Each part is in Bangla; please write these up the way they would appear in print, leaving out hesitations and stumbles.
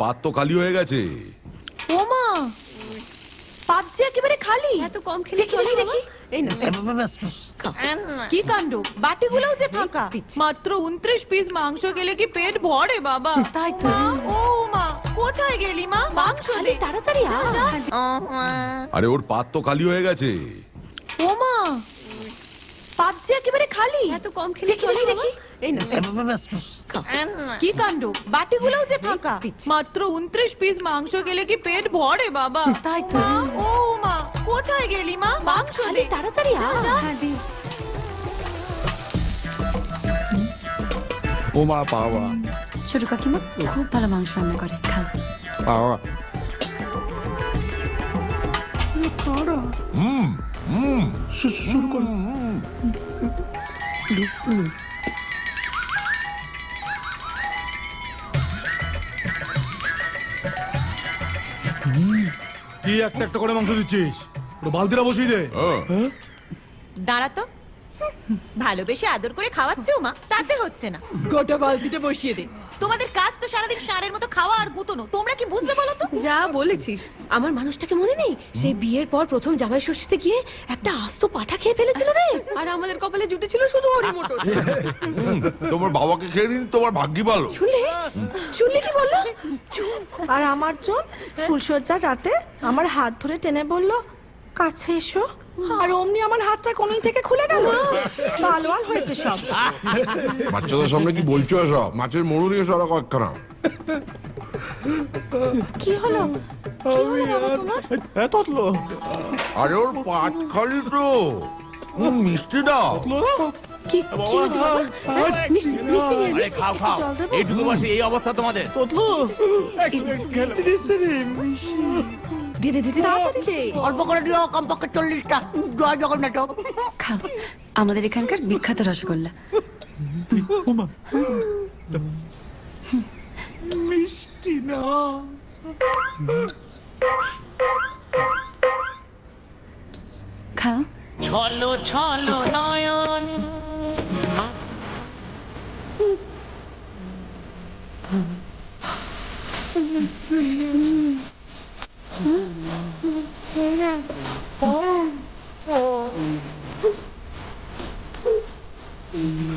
পাত তো খালি হয়ে গেছে। ওমা, পাত যে একেবারে খালি। এত কম খেলে দেখি দেখি দেখি। এই না কি কাণ্ড, বাটিগুলোও যে ফাঁকা। মাত্র 29 পিস মাংস খেলে কি পেট ভরে বাবা? তাই তো। ও মা, কোথায় গেলি মা? মাংস দে তাড়াতাড়ি আ। আরে ওর পাত তো খালি হয়ে গেছে। ওমা, পাত যে একেবারে খালি। এত কম খেলে দেখি দেখি দেখি। এই না কি কাণ্ড, বাটিগুলোও যে ফাঁকা। মাত্র 29 পিস মাংস খেলে কি পেট ভরে বাবা? তাই তো। ও মা, কোথায় গেলি মা? মাংস দে তাড়াতাড়ি আ। ওমা বাবা ছোট কাকিমা খুব ভালো মাংস রান্না করে, খাও। বাবা শুরু করো। কি একটা একটা করে মাংস দিচ্ছিস? পুরো বালতিটা বসিয়ে দে। দাঁড়া তো, ভালোবেসে আদর করে খাওয়াচ্ছো মা, তাতে হচ্ছে না। গোটা বালতিটা বসিয়ে দে। তোমাদের কাজ তো সারাদিন ষাঁড়ের মতো খাওয়া আর গুতনো। তোমরা কি বুঝবে বলো তো? যা বলেছিস, আমার মানুষটাকে মনে নেই? সেই বিয়ের পর প্রথম জামাই ষষ্ঠীতে গিয়ে একটা আস্ত পাঠা খেয়ে ফেলেছিল রে। আর আমাদের কপালে জুটেছিল শুধু হরি মোটর। তোমার বাবাকে খেয়ে নিন, তোমার ভাগ্যি ভালো। শুনলি কি বললো? আর আমার জন ফুলসজ্জার রাতে আমার হাত ধরে টেনে বলল, কাছে এসো। আর অমনি আমার হাতটা কোনই থেকে খুলে গেল। পালোয়ান হয়েছে সব। বাচ্চাদের সামনে কি বলছো এসব? মাছের মরু নিয়ে সরা কয়েকখানা। কি হলো? কি হলো বাবা তোমার? ততলো আরে ওর পাত খালি তো। মিষ্টি দাও। কি হয়েছে বাবা? মিষ্টি মিষ্টি নিয়ে মিষ্টি। খাও খাও, জল দেবো? এইটুকু বসে এই অবস্থা তোমাদের। ততলো খেলতে দিচ্ছে রে। দে দে দে দে। তাড়াতাড়ি দে। অল্প করে দিও, কমপক্ষে 40টা। জয় জগন্নাথ। খাও, আমাদের এখানকার বিখ্যাত রসগোল্লা। মিষ্টি না। খাও। ছলো ছলো নয়ন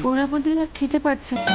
ওরা বোধহয় আর খেতে পারছে না।